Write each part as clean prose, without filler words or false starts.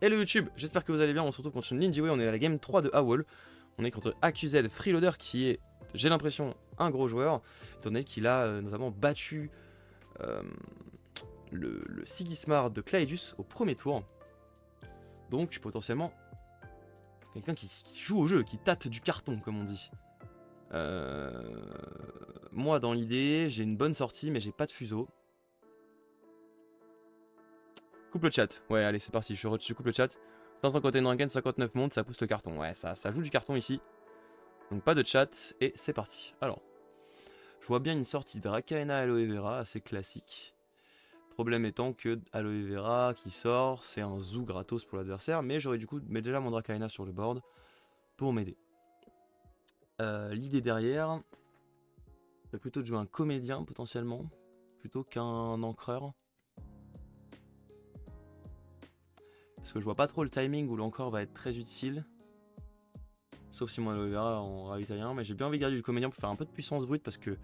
Hello YouTube, j'espère que vous allez bien, on se retrouve contre une Lindy Way, on est à la game 3 de Howl. On est contre AQZ Freeloader qui est, j'ai l'impression, un gros joueur, étant donné qu'il a notamment battu le Sigismar de Claedus au premier tour. Donc potentiellement, quelqu'un qui joue au jeu, qui tâte du carton comme on dit. Moi dans l'idée, j'ai une bonne sortie mais j'ai pas de fuseau. Coupe le chat. Ouais, allez, c'est parti. Je coupe le chat. 500 côté Ranken, 59 montes, ça pousse le carton. Ouais, ça joue du carton ici. Donc pas de chat. Et c'est parti. Alors, je vois bien une sortie Dracaena Aloe Vera assez classique. Problème étant que Aloe Vera qui sort, c'est un zoo gratos pour l'adversaire. Mais j'aurais du coup mettre déjà mon Dracaena sur le board pour m'aider. L'idée derrière, c'est plutôt de jouer un comédien potentiellement, plutôt qu'un encreur. Parce que je vois pas trop le timing où l'encre va être très utile. Sauf si mon aloe vera en ravitaille un. Mais j'ai bien envie de garder du comédien pour faire un peu de puissance brute. Parce que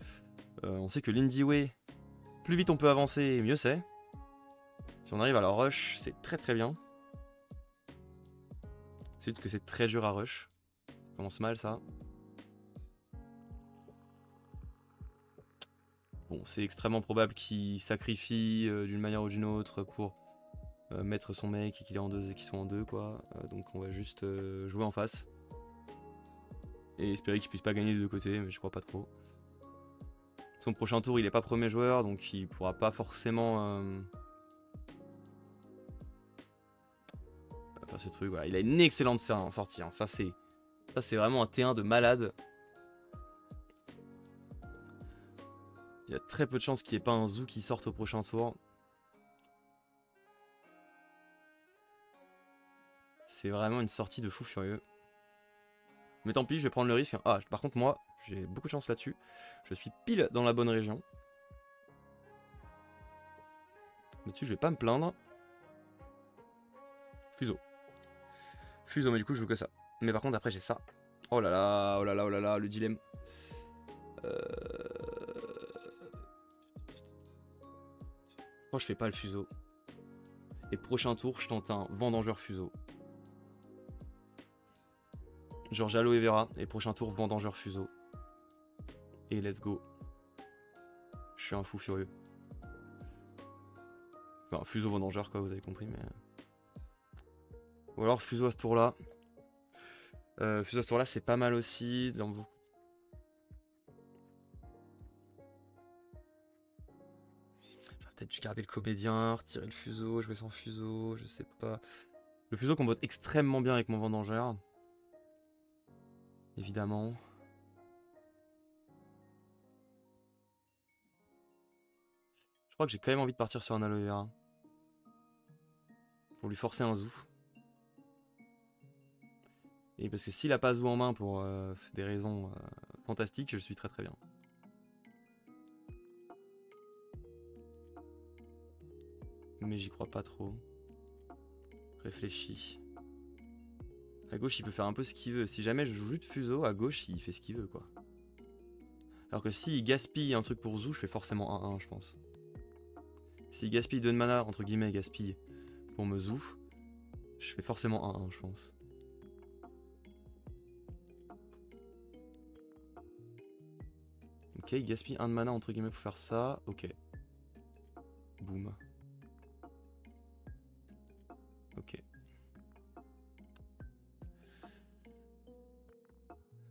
on sait que Lindy Way, plus vite on peut avancer, mieux c'est. Si on arrive à leur rush, c'est très très bien. C'est juste que c'est très dur à rush. Ça commence mal ça. Bon, c'est extrêmement probable qu'il sacrifie d'une manière ou d'une autre pour mettre son mec et qu'il est en deux et qu'ils sont en deux quoi. Donc on va juste jouer en face. Et espérer qu'il puisse pas gagner des deux côtés, mais je crois pas trop. Son prochain tour il est pas premier joueur, donc il pourra pas forcément faire ce truc. Voilà. Il a une excellente sortie, hein. Ça c'est vraiment un T1 de malade. Il y a très peu de chances qu'il n'y ait pas un zoo qui sorte au prochain tour. C'est vraiment une sortie de fou furieux. Mais tant pis, je vais prendre le risque. Ah, par contre, moi, j'ai beaucoup de chance là-dessus. Je suis pile dans la bonne région. Là-dessus, je vais pas me plaindre. Fuseau. Fuseau, mais du coup, je joue que ça. Mais par contre, après, j'ai ça. Oh là là, oh là là, oh là là, le dilemme. Oh, je fais pas le fuseau. Et prochain tour, je tente un vendangeur fuseau. Genre j'ai aloe vera et prochain tour vendangeur fuseau. Et let's go. Je suis un fou furieux. Enfin, fuseau vendangeur quoi, vous avez compris, mais. Ou alors fuseau à ce tour là. Fuseau à ce tour là, c'est pas mal aussi. J'aurais peut-être dû garder le comédien, retirer le fuseau, jouer sans fuseau, je sais pas. Le fuseau combote extrêmement bien avec mon vendangeur. Évidemment. Je crois que j'ai quand même envie de partir sur un aloe vera. Pour lui forcer un zoo. Et parce que s'il a pas zoo en main pour des raisons fantastiques, je suis très très bien. Mais j'y crois pas trop. Réfléchis. À gauche, il peut faire un peu ce qu'il veut. Si jamais je joue juste fuseau, à gauche, il fait ce qu'il veut, quoi. Alors que s'il gaspille un truc pour zoo, je fais forcément 1-1, je pense. S'il gaspille 2 de mana, entre guillemets, gaspille pour me zoo, je fais forcément 1-1, je pense. Ok, il gaspille 1 de mana, entre guillemets, pour faire ça. Ok. Boum. Ok.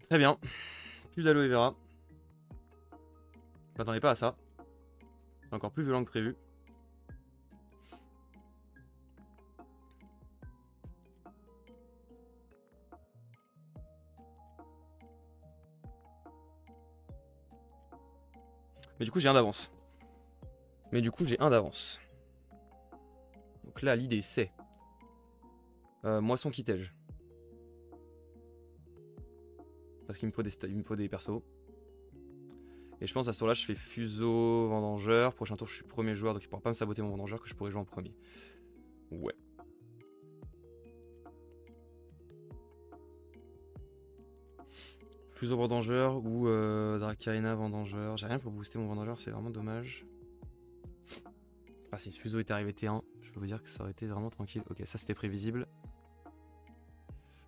Très bien. Plus d'aloe vera. Je m'attendais pas à ça. C'est encore plus violent que prévu. Mais du coup, j'ai un d'avance. Donc là, l'idée, c'est... moisson quitège. Parce qu'il me faut des persos. Et je pense à ce tour-là, je fais fuseau, vendangeur. Prochain tour, je suis premier joueur, donc il pourra pas me saboter mon vendangeur que je pourrais jouer en premier. Ouais. Fuseau vendangeur ou Dracaena vendangeur. J'ai rien pour booster mon vendangeur, c'est vraiment dommage. Ah, si ce fuseau était arrivé T1, je je vais vous dire que ça aurait été vraiment tranquille. Ok, ça c'était prévisible.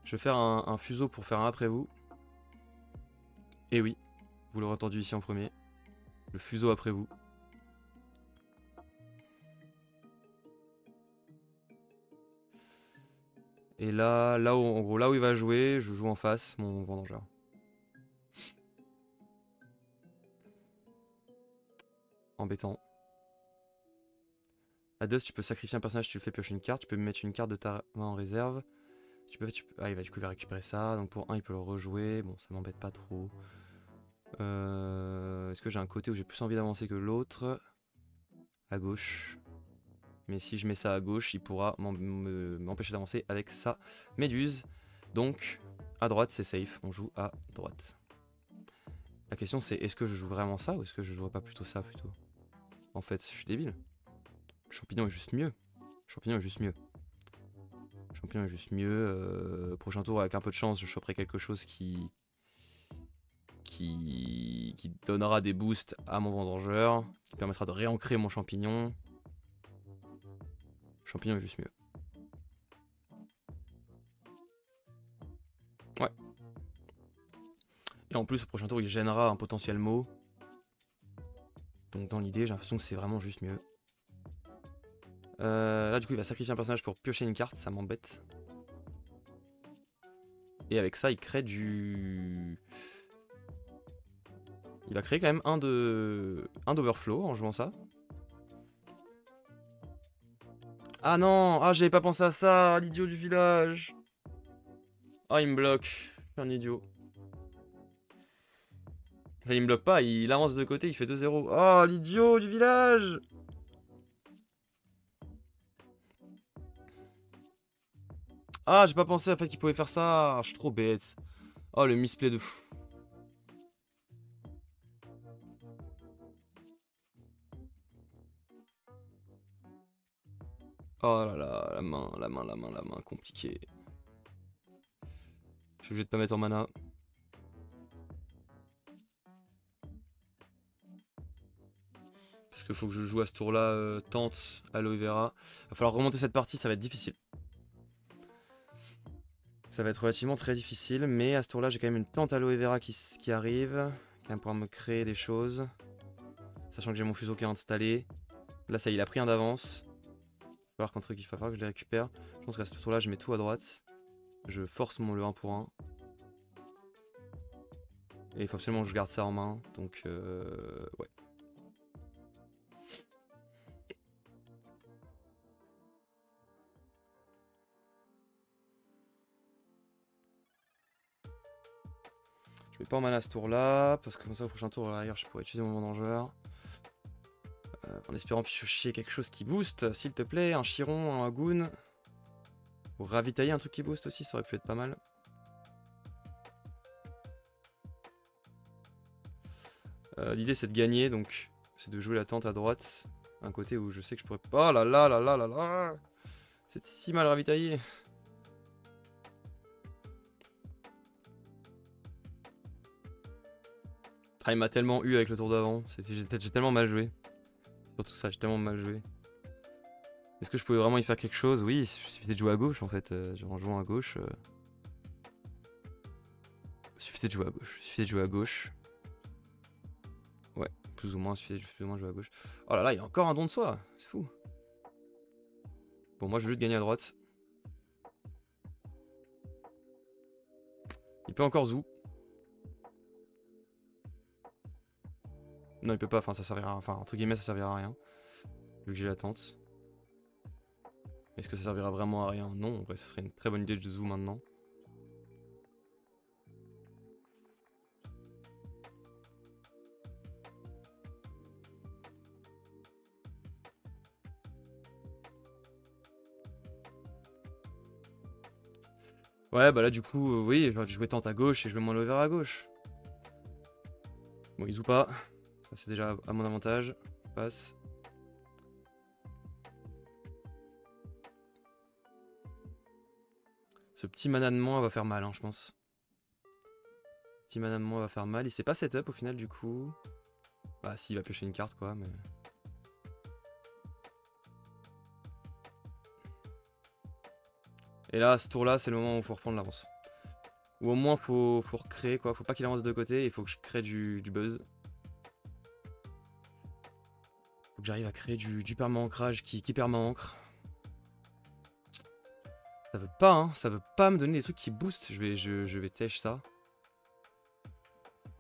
Je vais faire un fuseau pour faire un après vous. Et oui, vous l'aurez entendu ici en premier. Le fuseau après vous. Et là où, en gros, là où il va jouer, je joue en face mon vendangeur. Embêtant. À 2, tu peux sacrifier un personnage, tu le fais piocher une carte. Tu peux mettre une carte de ta main en réserve. Ah, il va du coup récupérer ça. Donc pour 1, il peut le rejouer. Bon, ça m'embête pas trop. Est-ce que j'ai un côté où j'ai plus envie d'avancer que l'autre? À gauche. Mais si je mets ça à gauche, il pourra m'empêcher d'avancer avec sa méduse. Donc, à droite, c'est safe. On joue à droite. La question, c'est est-ce que je joue vraiment ça ou est-ce que je jouerais pas plutôt ça plutôt? En fait, je suis débile. Champignon est juste mieux. Champignon est juste mieux. Champignon est juste mieux. Prochain tour, avec un peu de chance, je choperai quelque chose qui donnera des boosts à mon vendangeur, qui permettra de réancrer mon champignon. Champignon est juste mieux. Ouais. Et en plus, au prochain tour, il gênera un potentiel mot. Donc dans l'idée, j'ai l'impression que c'est vraiment juste mieux. Là, du coup, il va sacrifier un personnage pour piocher une carte, ça m'embête. Et avec ça, il crée du... Il va créer quand même un d'overflow en jouant ça. Ah non! Ah, j'avais pas pensé à ça, l'idiot du village! Ah, il me bloque. Je suis un idiot. Enfin, il me bloque pas, il avance de côté, il fait 2-0. Oh, l'idiot du village! Ah, j'ai pas pensé à fait qu'il pouvait faire ça. Je suis trop bête. Oh, le misplay de fou. Oh là là, la main, compliqué. Je suis obligé de pas mettre en mana. Parce qu'il faut que je joue à ce tour-là, tente, aloe vera. Va falloir remonter cette partie, ça va être difficile. Ça va être relativement très difficile, mais à ce tour-là, j'ai quand même une tente aloe vera qui arrive, qui va pouvoir me créer des choses. Sachant que j'ai mon fuseau qui est installé. Là, ça y est, il a pris un d'avance. Il va falloir qu'un truc, il va falloir que je les récupère. Je pense qu'à ce tour-là, je mets tout à droite. Je force le 1 pour 1. Et il faut absolument que je garde ça en main. Donc, ouais. Je mets pas en mana à ce tour-là. Parce que comme ça, au prochain tour, ailleurs, je pourrais utiliser mon vendangeur. En espérant piocher quelque chose qui booste, s'il te plaît. Un chiron, un goon. Ou ravitailler un truc qui booste aussi, ça aurait pu être pas mal. L'idée c'est de gagner, donc c'est de jouer la tente à droite. Un côté où je sais que je pourrais... Oh là là là là là là! C'est si mal ravitaillé! Ah, il m'a tellement eu avec le tour d'avant. J'ai tellement mal joué. Surtout ça, j'ai tellement mal joué. Est-ce que je pouvais vraiment y faire quelque chose? Oui, il suffisait de jouer à gauche en fait. En jouant à gauche... Il suffisait de jouer à gauche. Il suffisait de jouer à gauche. Ouais, plus ou moins, il suffisait plus ou moins de jouer à gauche. Oh là là, il y a encore un don de soi. C'est fou. Bon, moi je veux juste gagner à droite. Il peut encore zou. Non, il peut pas, enfin ça servira, enfin entre guillemets ça servira à rien. Vu que j'ai la tente. Est-ce que ça servira vraiment à rien? Non, en vrai ce serait une très bonne idée de zoo maintenant. Ouais, bah là du coup, oui, j'aurais dû jouer tente à gauche et je vais m'enlever vers à gauche. Bon, il zou pas. Ça c'est déjà à mon avantage. Je passe. Ce petit mana de moins va faire mal, hein, je pense. Petit mana de moins va faire mal. Il s'est pas setup au final du coup. Bah si, il va piocher une carte quoi, mais... Et là, à ce tour-là, c'est le moment où il faut reprendre l'avance. Ou au moins, faut recréer quoi. Faut pas qu'il avance de côté, il faut que je crée du buzz. Faut que j'arrive à créer du perma-ancrage qui perma-ancre. Ça veut pas, hein. Ça veut pas me donner des trucs qui boostent. Je vais tèche ça.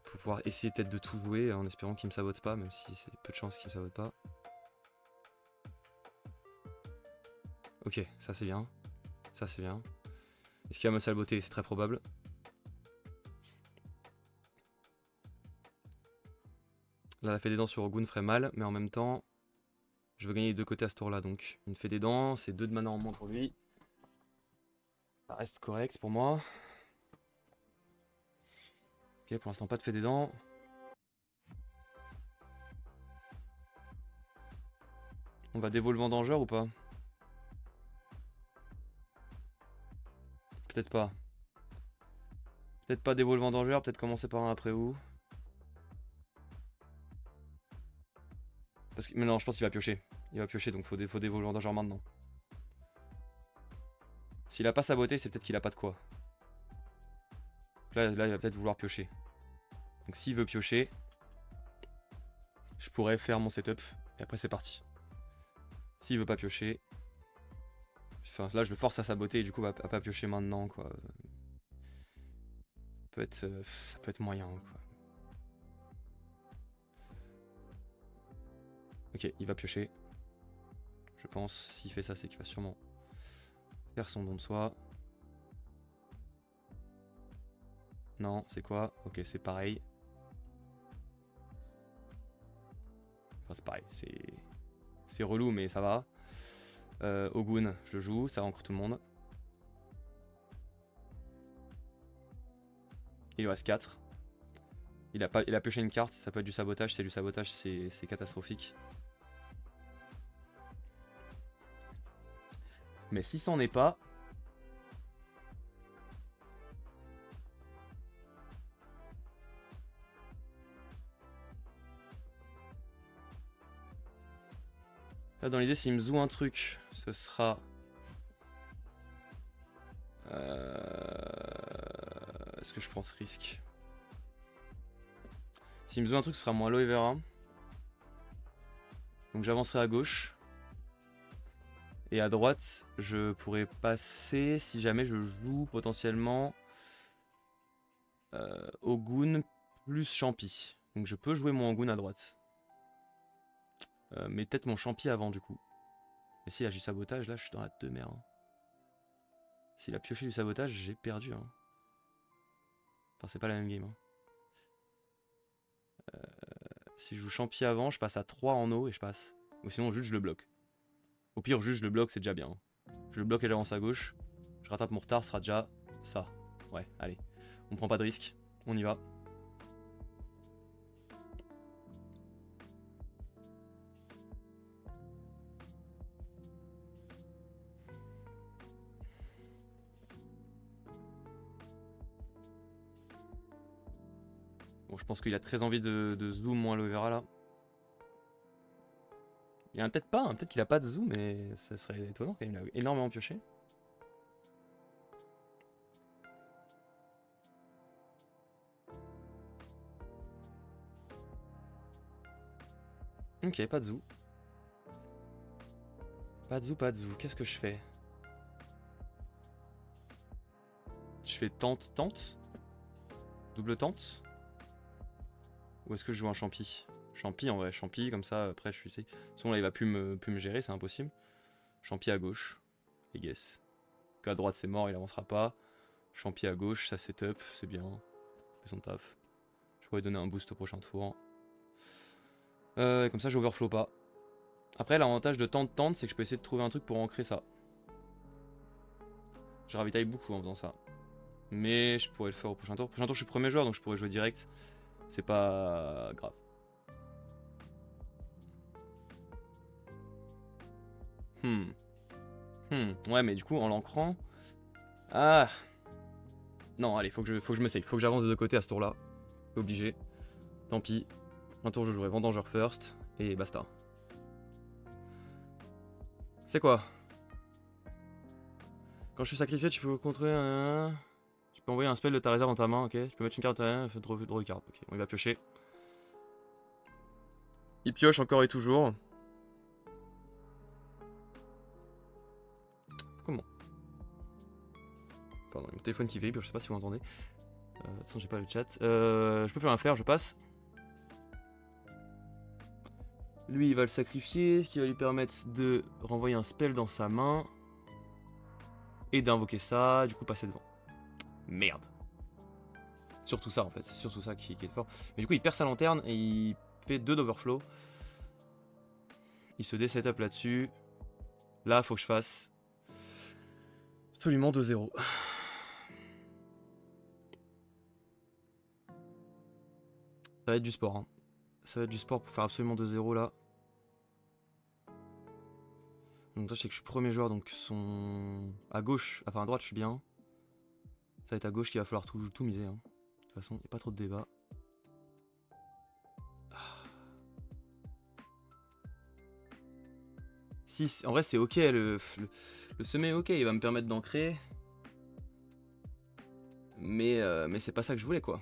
Pour pouvoir essayer peut-être de tout jouer en espérant qu'il me sabote pas, même si c'est peu de chance qu'il me sabote pas. Ok, ça c'est bien. Ça c'est bien. Est-ce qu'il va me saboter? C'est très probable. Là, la fée des dents sur Ogun ferait mal, mais en même temps, je veux gagner les deux côtés à ce tour-là. Donc, une fée des dents, c'est 2 de mana en moins pour lui. Ça reste correct pour moi. Ok, pour l'instant, pas de fée des dents. On va dévoler le vendangeur ou pas? Peut-être pas. Peut-être pas dévoler le vendangeur, peut-être commencer par un après où. Parce que, mais non, je pense qu'il va piocher. Il va piocher, donc faut dévoler le vendangeur maintenant. S'il a pas saboté, c'est peut-être qu'il a pas de quoi. Là, il va peut-être vouloir piocher. Donc s'il veut piocher, je pourrais faire mon setup. Et après c'est parti. S'il veut pas piocher, enfin, là je le force à saboter et du coup à pas piocher maintenant quoi. Ça peut être moyen quoi. Ok, il va piocher. Je pense, s'il fait ça, c'est qu'il va sûrement faire son don de soi. Non, c'est quoi? Ok, c'est pareil. Enfin, c'est pareil, c'est relou, mais ça va. Ogun, je joue, ça ancre tout le monde. Il lui reste 4. Il a pioché une carte, ça peut être du sabotage, c'est du sabotage, c'est catastrophique. Mais si c'en est pas... Là, dans l'idée, s'il me zoue un truc, ce sera... Est-ce que je prends ce risque? S'il me zoue un truc, ce sera mon aloe vera. Donc j'avancerai à gauche. Et à droite, je pourrais passer si jamais je joue potentiellement Ogun plus Champi. Donc je peux jouer mon Ogun à droite. Mais peut-être mon Champi avant du coup. Mais si là j'ai du sabotage, là je suis dans la demeure. Hein. S'il a pioché du sabotage, j'ai perdu. Hein. Enfin c'est pas la même game. Hein. Si je joue Champi avant, je passe à 3 en eau et je passe. Ou sinon juste je le bloque. Au pire juste je le bloque, c'est déjà bien. Hein. Je le bloque et j'avance à gauche. Je rattrape mon retard, ce sera déjà ça. Ouais, allez. On prend pas de risque. On y va. Bon, je pense qu'il a très envie de zoom mon aloe vera là. Il y en a peut-être pas, hein. Peut-être qu'il a pas de zoom, mais ça serait étonnant quand même. Il a énormément pioché. Ok, pas de zoo. Pas de zoo, pas de zoo. Qu'est-ce que je fais? Je fais tente, tente? Double tente? Ou est-ce que je joue un champi? Champi en vrai, champi, comme ça, après je suis safe. Sinon là il va plus me gérer, c'est impossible. Champi à gauche, et guess. À droite c'est mort, il avancera pas. Champi à gauche, ça setup, c'est bien. Il fait son taf. Je pourrais donner un boost au prochain tour. Comme ça j'overflow pas. Après l'avantage de tente, c'est que je peux essayer de trouver un truc pour ancrer ça. Je ravitaille beaucoup en faisant ça. Mais je pourrais le faire au prochain tour. Prochain tour je suis premier joueur donc je pourrais jouer direct. C'est pas grave. Ouais mais du coup en l'ancrant... Ah. Non allez faut que je me save. Faut que j'avance de deux côtés à ce tour là. Obligé. Tant pis. Un tour je jouerai Vendangeur first. Et basta. C'est quoi? Quand je suis sacrifié, tu peux contrôler un... Tu peux envoyer un spell de ta réserve dans ta main, ok. Tu peux mettre une carte de ta main, draw une carte. Ok, on va piocher. Il pioche encore et toujours. Comment? Pardon, mon téléphone qui vibre, je sais pas si vous entendez. De toute façon, j'ai pas le chat. Je peux plus rien faire, je passe. Lui, il va le sacrifier, ce qui va lui permettre de renvoyer un spell dans sa main. Et d'invoquer ça, du coup passer devant. Merde. Surtout ça en fait, c'est surtout ça qui est fort. Mais du coup, il perd sa lanterne et il fait 2 d'overflow. Il se dé-setup là-dessus. Là, faut que je fasse absolument 2-0. Ça va être du sport. Hein. Ça va être du sport pour faire absolument 2-0 là. Donc là, je sais que je suis premier joueur, donc son... à gauche, enfin à droite, je suis bien. Ça va être à gauche qu'il va falloir tout miser. Hein. De toute façon, il n'y a pas trop de débat. Si, en vrai, c'est ok. Le sommet est ok, il va me permettre d'ancrer. Mais c'est pas ça que je voulais, quoi.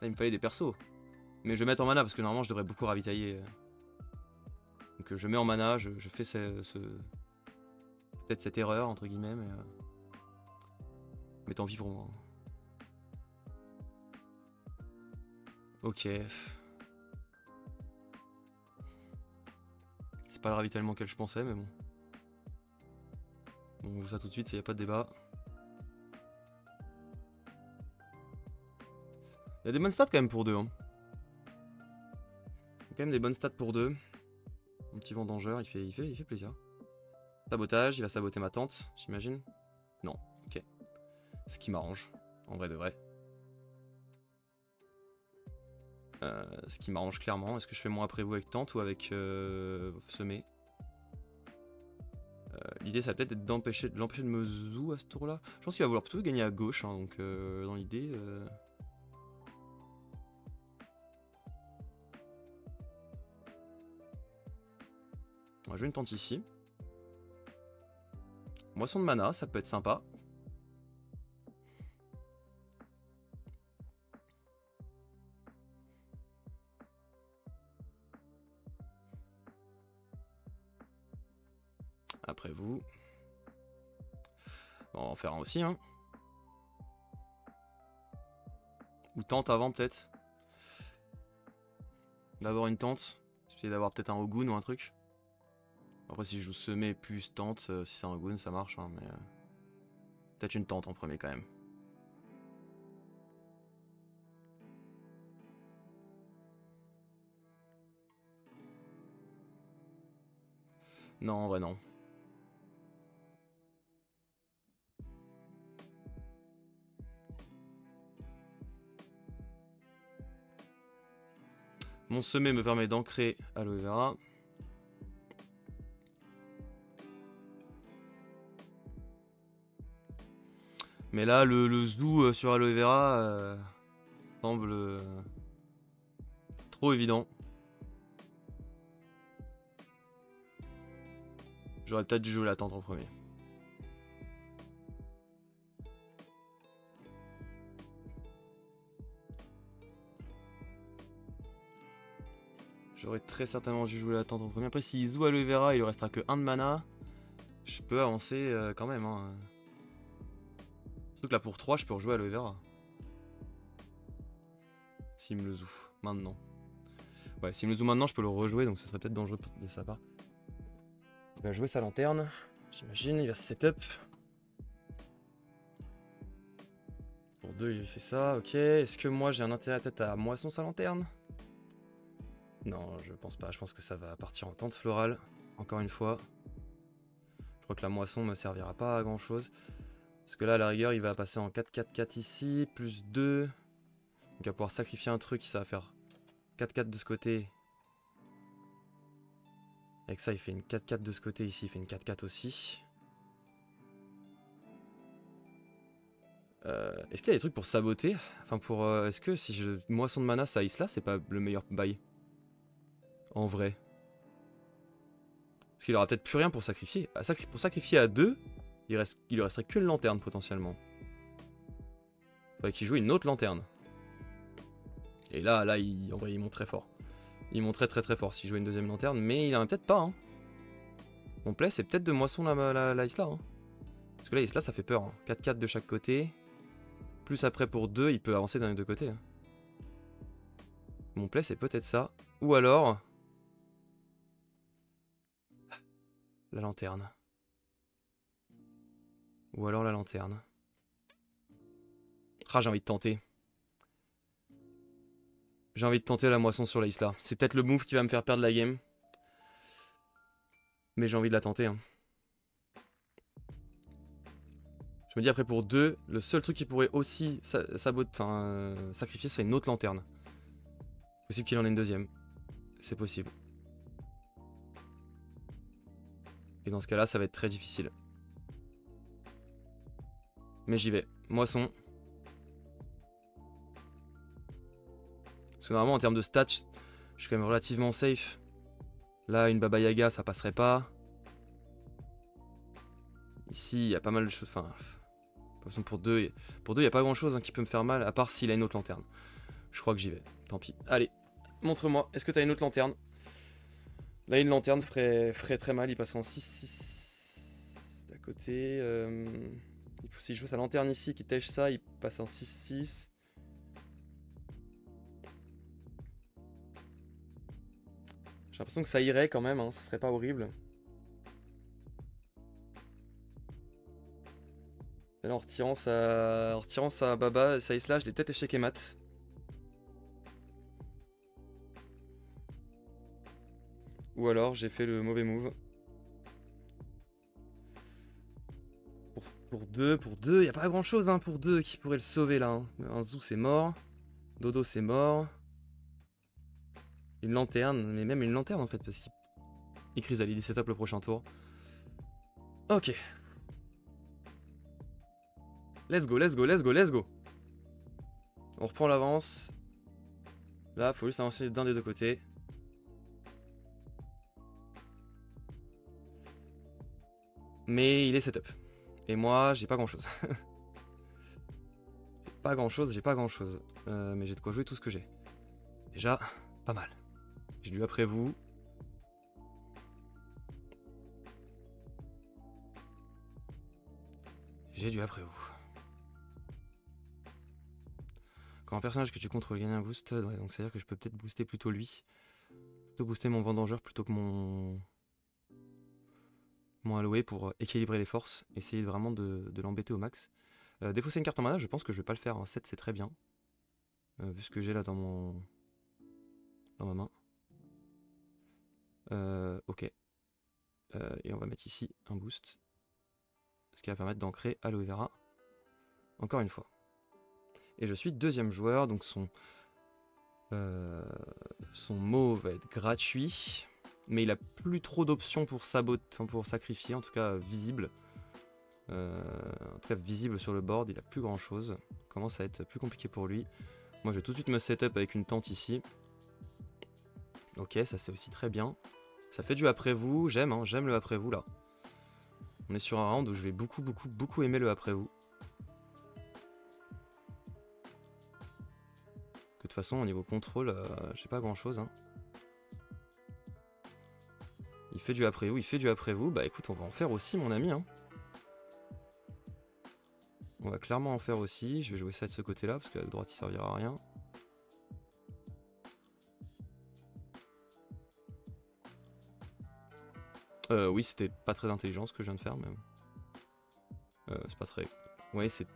Là, il me fallait des persos. Mais je vais mettre en mana parce que normalement, je devrais beaucoup ravitailler. Donc je mets en mana, je fais peut-être cette erreur, entre guillemets, mais tant pis pour moi. Ok. C'est pas le ravitaillement auquel je pensais, mais bon. Bon, on joue ça tout de suite, il n'y a pas de débat. Il y a des bonnes stats quand même pour 2. Hein. Il y a quand même des bonnes stats pour 2. Un petit vendangeur, il fait plaisir. Sabotage, il va saboter ma tante, j'imagine. Non, ok. Ce qui m'arrange, en vrai de vrai. Ce qui m'arrange clairement. Est-ce que je fais moins après vous avec tante ou avec semé? L'idée ça va peut-être être de l'empêcher de me zou à ce tour là. Je pense qu'il va vouloir plutôt gagner à gauche, hein, donc dans l'idée... On va jouer une tente ici. Moisson de mana, ça peut être sympa. Après vous. Bon, on va en faire un aussi. Hein. Ou tente avant peut-être. D'abord une tente. Essayer d'avoir peut-être un Ogun ou un truc. Après si je joue semé plus tente, si c'est un Ogun ça marche. Hein, mais peut-être une tente en premier quand même. Non, en vrai non. Mon semé me permet d'ancrer Aloe Vera. Mais là, le zoo sur Aloe Vera semble trop évident. J'aurais peut-être dû jouer la tente en premier. J'aurais très certainement dû jouer la tente en premier. Après, s'il joue Aloe Vera, il lui restera que 1 de mana. Je peux avancer quand même. Hein. Surtout que là, pour 3, je peux rejouer Aloe Vera. S'il me le joue maintenant. Ouais, s'il me le joue maintenant, je peux le rejouer. Donc ce serait peut-être dangereux de sa part. Il va jouer sa lanterne. J'imagine, il va se setup. Pour 2, il fait ça. Ok. Est-ce que moi, j'ai un intérêt peut-être à moisson sa lanterne? Non, je pense pas. Je pense que ça va partir en tente florale. Encore une fois. Je crois que la moisson me servira pas à grand chose. Parce que là, à la rigueur, il va passer en 4-4-4 ici. Plus 2. Donc il va pouvoir sacrifier un truc. Ça va faire 4-4 de ce côté. Avec ça, il fait une 4-4 de ce côté. Ici, il fait une 4-4 aussi. Est-ce qu'il y a des trucs pour saboter? Enfin, pour. Est-ce que si je. Moisson de mana, ça ice là, c'est pas le meilleur bail? En vrai. Parce qu'il aura peut-être plus rien pour sacrifier. Pour sacrifier à 2, Il lui resterait qu'une lanterne potentiellement. Faudrait qu'il joue une autre lanterne. Et là, en vrai, il monte très fort. Il monte très fort s'il jouait une deuxième lanterne, mais il en a peut-être pas. Hein. Mon play, c'est peut-être de moisson la Isla. Hein. Parce que là, Isla, ça fait peur. Hein. 4-4 de chaque côté. Plus après pour 2, il peut avancer d'un des deux côtés. Hein. Mon play, c'est peut-être ça. Ou alors... la lanterne. Ou alors la lanterne. Ah, j'ai envie de tenter. J'ai envie de tenter la moisson sur la Isla. C'est peut-être le move qui va me faire perdre la game. Mais j'ai envie de la tenter. Hein. Je me dis après pour 2, le seul truc qui pourrait aussi sacrifier, c'est une autre lanterne. Possible qu'il en ait une deuxième. C'est possible. Et dans ce cas-là, ça va être très difficile. Mais j'y vais. Moisson. Parce que normalement, en termes de stats, je suis quand même relativement safe. Là, une Baba Yaga, ça passerait pas. Ici, il y a pas mal de choses. Enfin, pour 2, il n'y a pas grand-chose hein, qui peut me faire mal, à part s'il a une autre lanterne. Je crois que j'y vais. Tant pis. Allez, montre-moi. Est-ce que tu as une autre lanterne? Là, une lanterne ferait très mal. Il passerait en 6-6 d'à côté. S'il joue sa lanterne ici, qui tèche ça, il passe en 6-6. J'ai l'impression que ça irait quand même, hein, ce serait pas horrible. Et là, en retirant sa Baba, sa Isla, je l'ai peut-être échec et mat. Ou alors j'ai fait le mauvais move. Pour 2, il n'y a pas grand chose hein, pour 2 qui pourrait le sauver là. Hein. Un Zou c'est mort. Dodo c'est mort. Une lanterne, mais même une lanterne en fait, parce qu'il Chrysalide, il setup le prochain tour. Ok. Let's go. On reprend l'avance. Là, faut juste avancer d'un des deux côtés. Mais il est setup. Et moi, j'ai pas grand chose. j'ai pas grand chose. Mais j'ai de quoi jouer tout ce que j'ai. Déjà, pas mal. J'ai lu après vous. J'ai dû après vous. Quand un personnage que tu contrôles gagne un boost, ouais, donc c'est-à-dire que je peux peut-être booster plutôt lui. Plutôt booster mon vendangeur plutôt que mon alloué pour équilibrer les forces. Essayer vraiment de l'embêter au max. Défausser une carte en mana, je pense que je vais pas le faire. Un 7 c'est très bien. Vu ce que j'ai là dans ma main. Ok. Et on va mettre ici un boost. Ce qui va permettre d'ancrer Aloe Vera. Encore une fois. Et je suis deuxième joueur, donc son mot va être gratuit. Mais il a plus trop d'options pour pour sacrifier, en tout cas visible. En tout cas visible sur le board, il a plus grand chose. Commence à être plus compliqué pour lui. Moi je vais tout de suite me setup avec une tente ici. Ok, ça c'est aussi très bien. Ça fait du après vous, j'aime le après vous là. On est sur un round où je vais beaucoup aimer le après vous. De toute façon au niveau contrôle, j'ai pas grand chose. Hein. Il fait du après vous, bah écoute on va en faire aussi mon ami. Hein. On va clairement en faire aussi, je vais jouer ça de ce côté là parce que la droite il servira à rien. Oui c'était pas très intelligent ce que je viens de faire mais... c'est pas très... Ouais c'est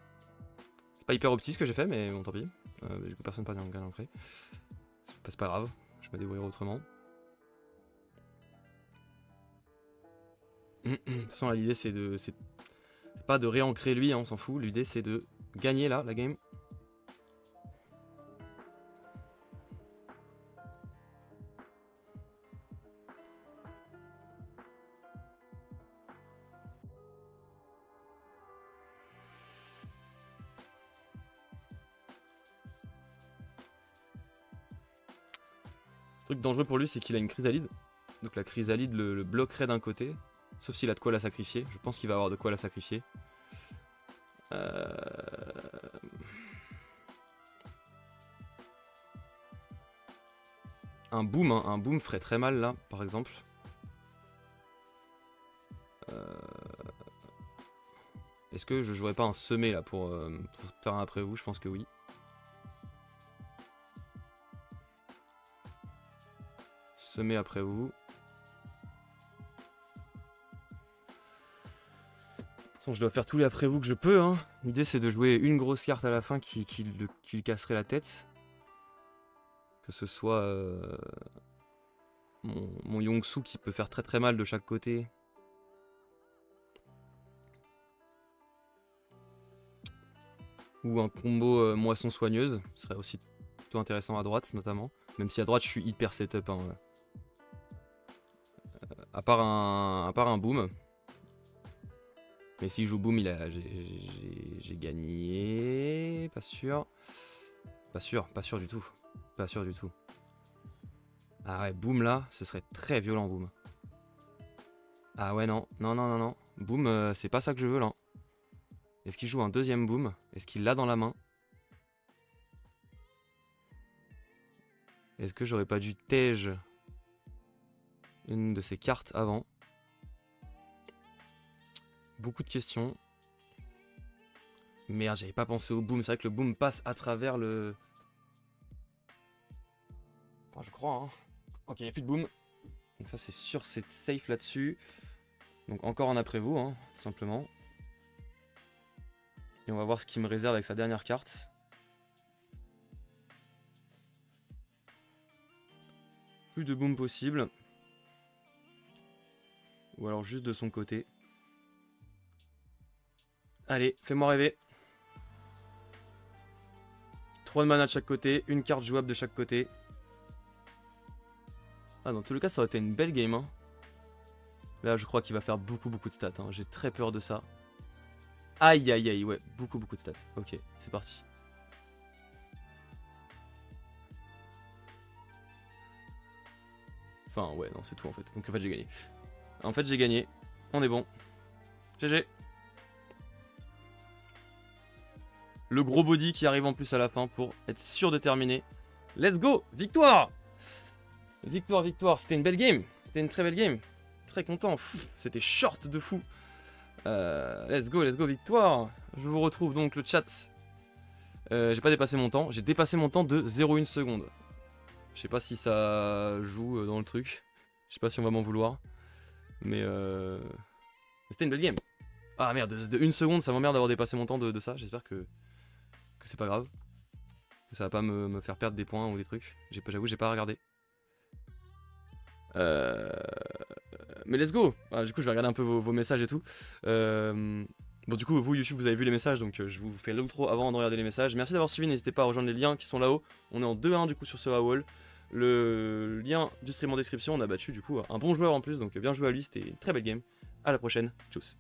pas hyper opti ce que j'ai fait mais bon tant pis. Du coup personne n'a pas bien ancré. C'est pas grave, je vais me débrouiller autrement. De toute façon là l'idée c'est pas de réancrer lui, hein, on s'en fout, l'idée c'est de gagner là la game. Le truc dangereux pour lui c'est qu'il a une chrysalide. Donc la chrysalide le bloquerait d'un côté. Sauf s'il a de quoi la sacrifier. Je pense qu'il va avoir de quoi la sacrifier. Un boom, hein. Un boom ferait très mal là, par exemple. Est-ce que je jouerais pas un semé là pour faire un après vous? Je pense que oui. Semé après vous. De toute façon, je dois faire tous les après vous que je peux. Hein. L'idée c'est de jouer une grosse carte à la fin qui lui casserait la tête. Que ce soit mon Yongsu qui peut faire très très mal de chaque côté. Ou un combo moisson soigneuse, ce serait aussi plutôt intéressant à droite notamment. Même si à droite je suis hyper setup. Hein. À part un boom. Mais s'il joue boom, j'ai gagné. Pas sûr. Pas sûr du tout. Pas sûr du tout. Ah ouais, boom là, ce serait très violent boom. Ah ouais non. Boom, c'est pas ça que je veux là. Est-ce qu'il joue un deuxième boom? Est-ce qu'il l'a dans la main? Est-ce que j'aurais pas dû tège une de ces cartes avant? Beaucoup de questions. Merde, j'avais pas pensé au boom. C'est vrai que le boom passe à travers le... Enfin, je crois, hein. Ok, il n'y a plus de boom. Donc ça, c'est sûr, c'est safe là-dessus. Donc encore en après vous, hein, tout simplement. Et on va voir ce qu'il me réserve avec sa dernière carte. Plus de boom possible. Ou alors juste de son côté. Allez, fais-moi rêver. 3 de mana de chaque côté, une carte jouable de chaque côté. Ah, dans tous les cas, ça aurait été une belle game. Hein. Là, je crois qu'il va faire beaucoup de stats. Hein. J'ai très peur de ça. Aïe, aïe, aïe, ouais, beaucoup de stats. Ok, c'est parti. Enfin, ouais, non, c'est tout en fait. Donc en fait, j'ai gagné. En fait, j'ai gagné. On est bon. GG. Le gros body qui arrive en plus à la fin pour être sûr de terminer. Let's go! Victoire! Victoire, victoire. C'était une belle game. C'était une très belle game. Très content. C'était short de fou. Let's go, victoire. Je vous retrouve donc le chat. J'ai pas dépassé mon temps. J'ai dépassé mon temps de 0,1 seconde. Je sais pas si ça joue dans le truc. Je sais pas si on va m'en vouloir. Mais c'était une belle game. Ah merde, de 1 seconde, ça m'emmerde d'avoir dépassé mon temps de ça. J'espère que c'est pas grave. Que ça va pas me faire perdre des points ou des trucs. J'avoue, j'ai pas regardé. Mais let's go. Ah, du coup je vais regarder un peu vos messages et tout. Bon du coup vous YouTube vous avez vu les messages, donc je vous fais l'outro avant de regarder les messages. Merci d'avoir suivi, n'hésitez pas à rejoindre les liens qui sont là-haut. On est en 2-1 du coup sur ce AWOL. Le lien du stream en description, on a battu du coup un bon joueur en plus, donc bien joué à lui, c'était une très belle game. À la prochaine, tchuss.